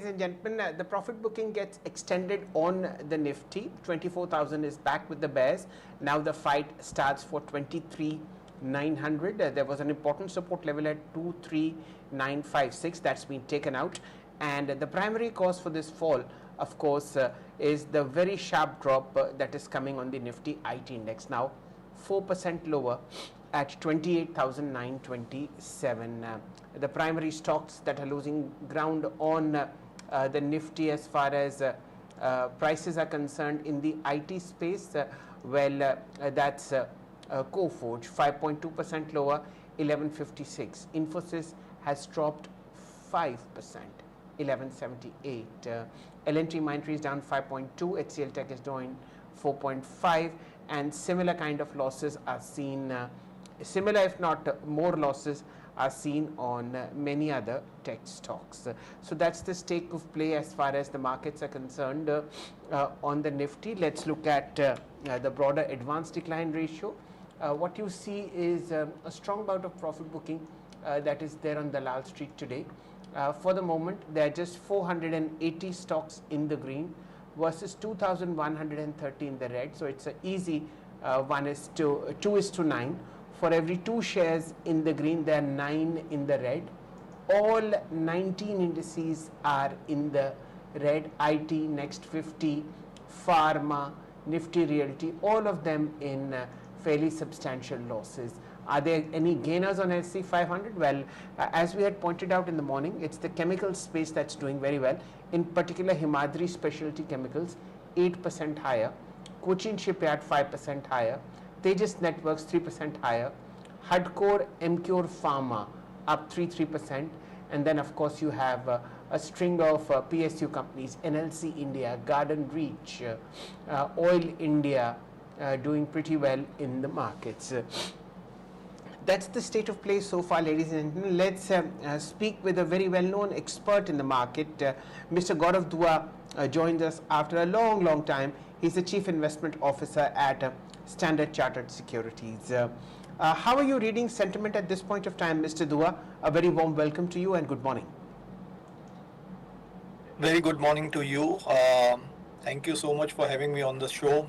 ladies and gentlemen, the profit booking gets extended on the Nifty. 24,000 is back with the bears. Now the fight starts for 23,900. There was an important support level at 23,956 that's been taken out. And the primary cause for this fall, of course, is the very sharp drop that is coming on the Nifty IT index. Now 4% lower at 28,927. The primary stocks that are losing ground on the Nifty as far as prices are concerned in the IT space, that's Coforge, 5.2% lower, 1156. Infosys has dropped 5%, 1178. L&T Mindtree is down 5.2, HCL Tech is doing 4.5, and similar kind of losses are seen, similar if not more losses are seen on many other tech stocks. So that's the stake of play as far as the markets are concerned on the Nifty. Let's look at the broader advanced decline ratio. What you see is a strong bout of profit booking that is there on Dalal Street today. For the moment, there are just 480 stocks in the green versus 2,130 in the red. So it's an easy 2:9. For every 2 shares in the green, there are 9 in the red. All 19 indices are in the red. IT, Next 50, Pharma, Nifty Realty, all of them in fairly substantial losses. Are there any gainers on SC 500? Well, as we had pointed out in the morning, it's the chemical space that's doing very well. In particular, Himadri Specialty Chemicals, 8% higher. Cochin Shipyard, 5% higher. Tejas Networks, 3% higher. Hardcore Emcure Pharma, up 3%. And then, of course, you have a string of PSU companies, NLC India, Garden Reach, Oil India, doing pretty well in the markets. That's the state of play so far, ladies and gentlemen. Let's speak with a very well-known expert in the market. Mr. Gaurav Dua joins us after a long time. He's the Chief Investment Officer at Standard Chartered Securities. How are you reading sentiment at this point of time, Mr. Dua? A very warm welcome to you and good morning. Very good morning to you. Thank you so much for having me on the show.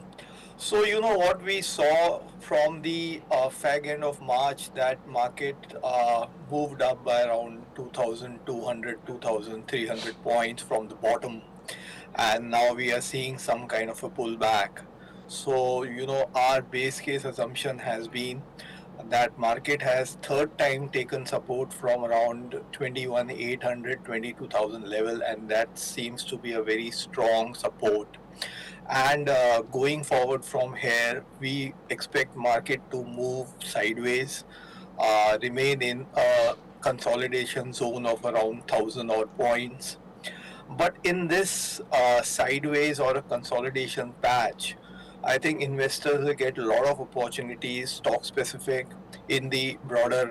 So you know what we saw from the fag end of March, that market moved up by around 2,200, 2,300 points from the bottom, and now we are seeing some kind of a pullback. So you know, our base case assumption has been that market has third time taken support from around 21,800, 22,000 level, and that seems to be a very strong support. And going forward from here, we expect market to move sideways, remain in a consolidation zone of around 1,000 odd points. But in this sideways or a consolidation patch, I think investors will get a lot of opportunities, stock specific, in the broader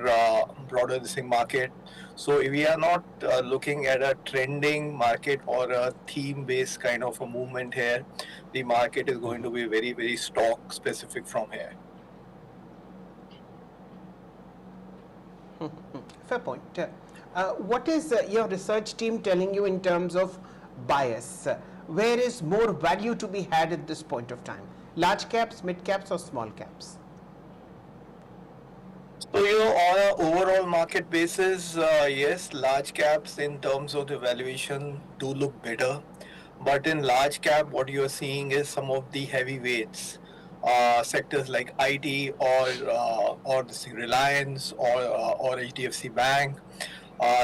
this market. So we are not looking at a trending market or a theme-based kind of a movement here. The market is going to be very stock specific from here. Fair point. What is your research team telling you in terms of bias? Where is more value to be had at this point of time? Large caps, mid caps, or small caps? So, you know, on an overall market basis, yes, large caps in terms of the valuation do look better. But in large cap, what you are seeing is some of the heavyweights, sectors like IT or the Reliance or HDFC Bank.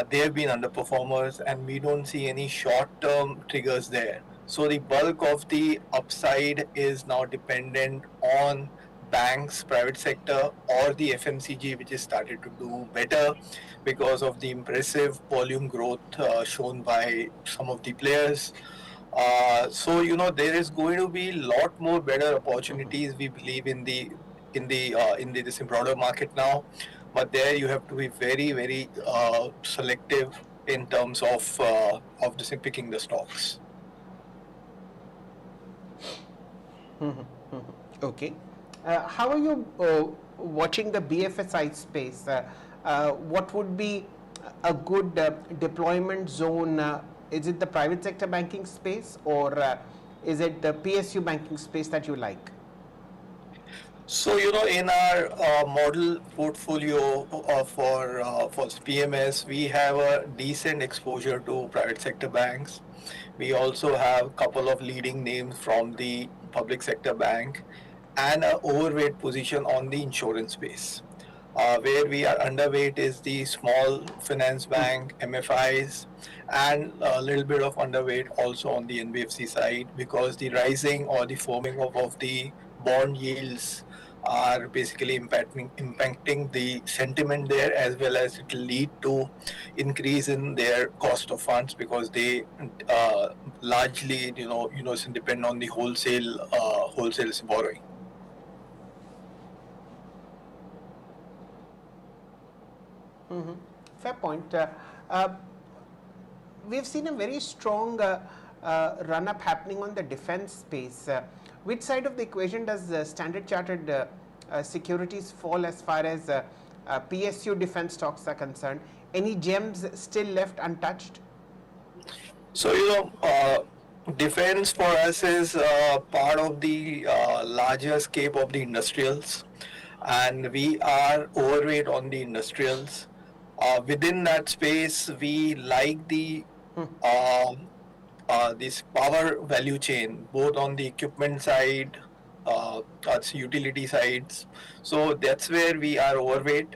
They have been underperformers, and we don't see any short-term triggers there. So the bulk of the upside is now dependent on banks, private sector, or the FMCG, which has started to do better because of the impressive volume growth shown by some of the players. So you know, there is going to be a lot more better opportunities, we believe, in this broader market now. But there you have to be very selective in terms of this picking the stocks. Okay. How are you watching the BFSI space? What would be a good deployment zone Is it the private sector banking space, or is it the PSU banking space that you like? So, in our model portfolio for PMS, we have a decent exposure to private sector banks. We also have a couple of leading names from the public sector bank and an overweight position on the insurance space. Where we are underweight is the small finance bank, MFIs, and a little bit of underweight also on the NBFC side because the rising or the firming of the bond yields are basically impacting the sentiment there, as well as it will lead to increase in their cost of funds because they uh, largely depend on the wholesale borrowing. Mm-hmm. Fair point. Uh, we've seen a very strong run up happening on the defense space. Which side of the equation does Standard Chartered Securities fall as far as PSU defense stocks are concerned? Any gems still left untouched? So, defense for us is part of the larger scape of the industrials, and we are overweight on the industrials. Within that space, we like the uh, this power value chain, both on the equipment side, that's utility sides. So that's where we are overweight.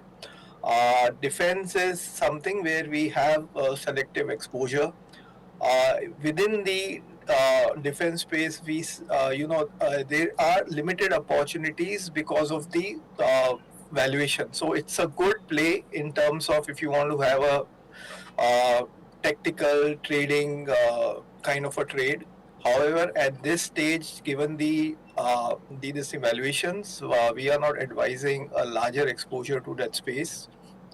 Defense is something where we have selective exposure within the defense space. There are limited opportunities because of the valuation. So it's a good play in terms of if you want to have a uh, tactical trading kind of a trade. However, at this stage, given this evaluations, we are not advising a larger exposure to that space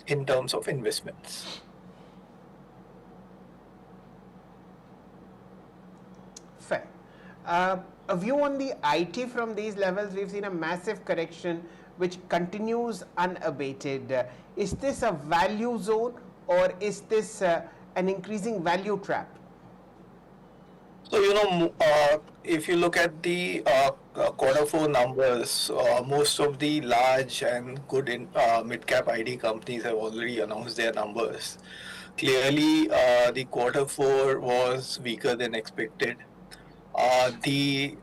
in terms of investments. Fair. A view on the IT from these levels, we've seen a massive correction which continues unabated. Is this a value zone, or is this an increasing value trap? So, if you look at the quarter four numbers, most of the large and good mid-cap ID companies have already announced their numbers. Clearly, the quarter four was weaker than expected. The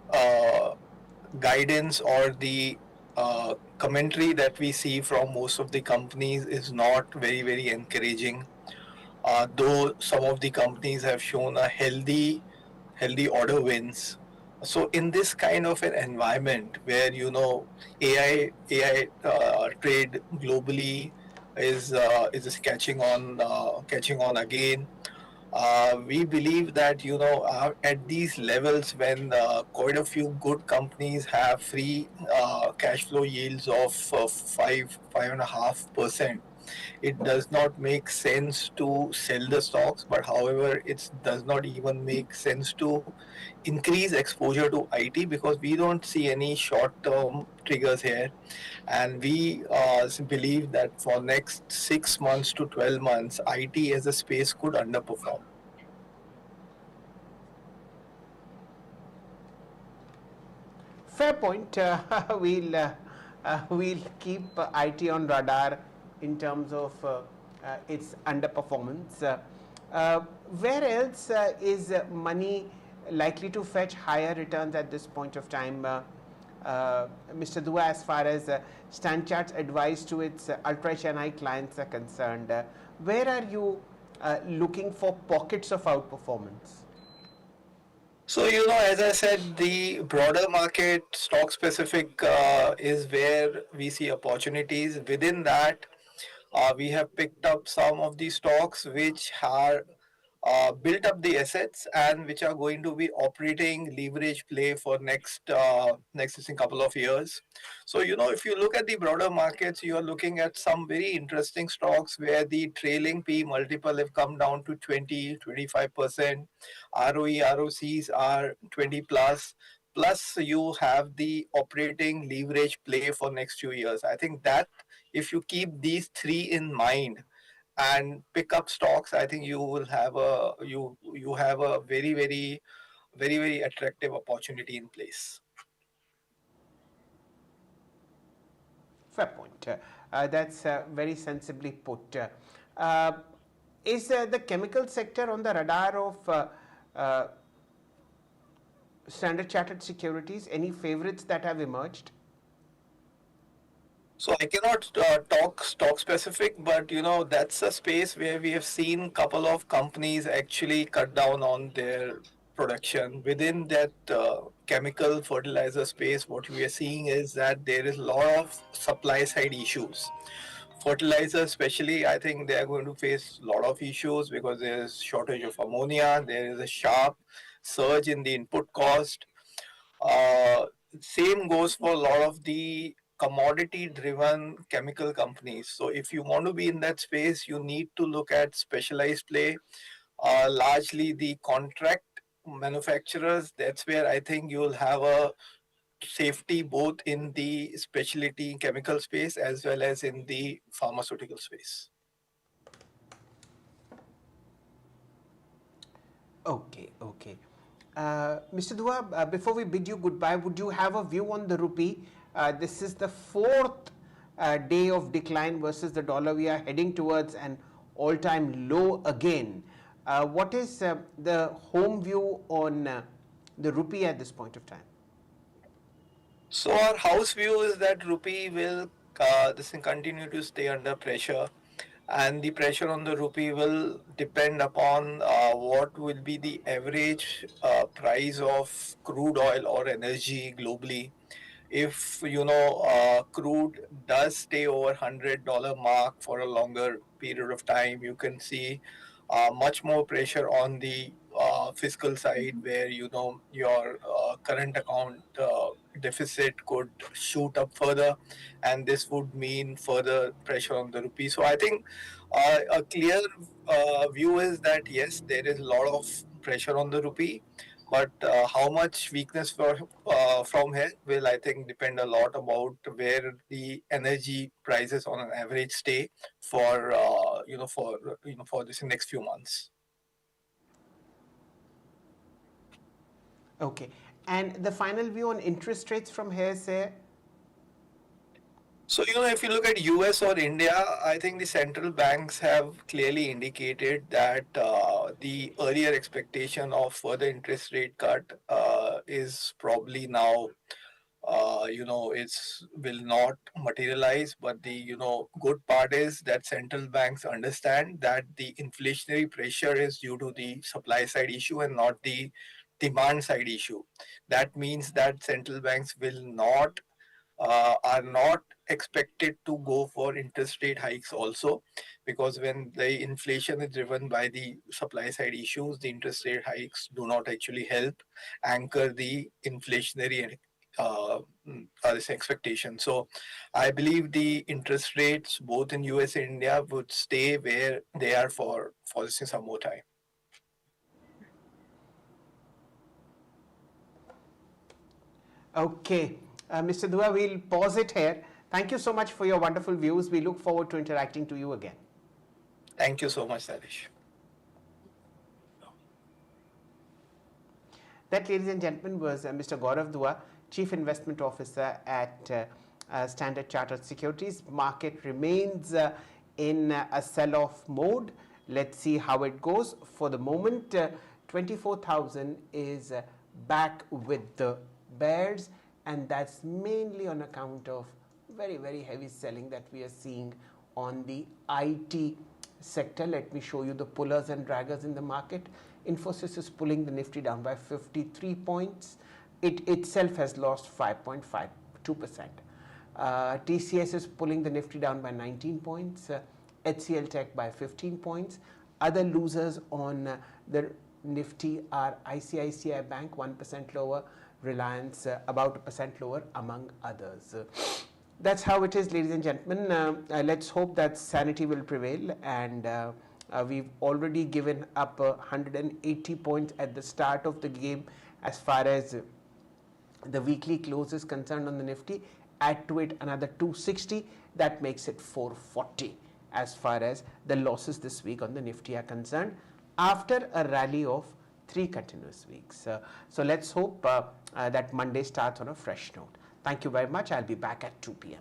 guidance or the commentary that we see from most of the companies is not very, very encouraging. Though some of the companies have shown a healthy order wins. So in this kind of an environment where AI trade globally is just catching on again. We believe that at these levels when quite a few good companies have free cash flow yields of 5.5%, it does not make sense to sell the stocks. But however, it does not even make sense to increase exposure to IT because we don't see any short-term triggers here, and we believe that for next 6 months to 12 months, IT as a space could underperform. Fair point. We'll keep IT on radar in terms of its underperformance. Where else is money likely to fetch higher returns at this point of time, Mr. Dua, as far as Stanchard's advice to its ultra HNI clients are concerned? Where are you looking for pockets of outperformance? So, as I said, the broader market, stock specific, is where we see opportunities. Within that, we have picked up some of the stocks which are built up the assets and which are going to be operating leverage play for next I think, couple of years. So if you look at the broader markets, you are looking at some very interesting stocks where the trailing P multiple have come down to 20-25%. ROE ROCs are 20 plus. Plus, you have the operating leverage play for next 2 years. I think that if you keep these three in mind, and pick up stocks, I think you will have you have a very attractive opportunity in place. Fair point. That's very sensibly put. Uh, is the chemical sector on the radar of uh, Standard Chartered Securities? Any favorites that have emerged? So I cannot talk stock specific, but that's a space where we have seen couple of companies actually cut down on their production. Within that chemical fertilizer space, what we are seeing is that there is a lot of supply side issues. Fertilizer especially, I think they are going to face a lot of issues because there is shortage of ammonia, there is a sharp surge in the input cost. uh, Same goes for a lot of the commodity driven chemical companies. So if you want to be in that space, you need to look at specialized play, largely the contract manufacturers. That's where I think you'll have a safety both in the specialty chemical space as well as in the pharmaceutical space. Okay, okay. Mr. Dua, before we bid you goodbye, would you have a view on the rupee? This is the fourth day of decline versus the dollar. We are heading towards an all-time low again. What is the home view on the rupee at this point of time? So our house view is that rupee will this thing continue to stay under pressure, and the pressure on the rupee will depend upon what will be the average price of crude oil or energy globally. If crude does stay over $100 mark for a longer period of time, you can see much more pressure on the fiscal side, where your current account deficit could shoot up further, and this would mean further pressure on the rupee. So I think a clear view is that yes, there is a lot of pressure on the rupee, but how much weakness from here will, I think, depend a lot about where the energy prices on an average stay for for this next few months. Okay. And the final view on interest rates from here, say, So, if you look at US or India, I think the central banks have clearly indicated that the earlier expectation of further interest rate cut is probably now it's will not materialize. But the good part is that central banks understand that the inflationary pressure is due to the supply side issue and not the demand side issue. That means that central banks will not are not expected to go for interest rate hikes also, because when the inflation is driven by the supply side issues, the interest rate hikes do not actually help anchor the inflationary this expectation. So I believe the interest rates both in US and India would stay where they are for some more time. okay. Mr. Dua, we'll pause it here. Thank you so much for your wonderful views. We look forward to interacting to you again. Thank you so much, Salish. That, ladies and gentlemen, was Mr. Gaurav Dua, Chief Investment Officer at Standard Chartered Securities. Market remains in a sell-off mode. Let's see how it goes. For the moment, 24,000 is back with the bears, and that's mainly on account of very heavy selling that we are seeing on the IT sector. Let me show you the pullers and draggers in the market. Infosys is pulling the Nifty down by 53 points. It itself has lost 5.52%. TCS is pulling the Nifty down by 19 points. HCL Tech by 15 points. Other losers on the Nifty are ICICI Bank 1% lower, Reliance about 1% lower, among others. That's how it is, ladies and gentlemen. Let's hope that sanity will prevail, and we've already given up 180 points at the start of the game as far as the weekly close is concerned on the Nifty. Add to it another 260, that makes it 440. as far as the losses this week on the Nifty are concerned, after a rally of 3 continuous weeks. So let's hope that Monday starts on a fresh note. Thank you very much. I'll be back at 2 p.m.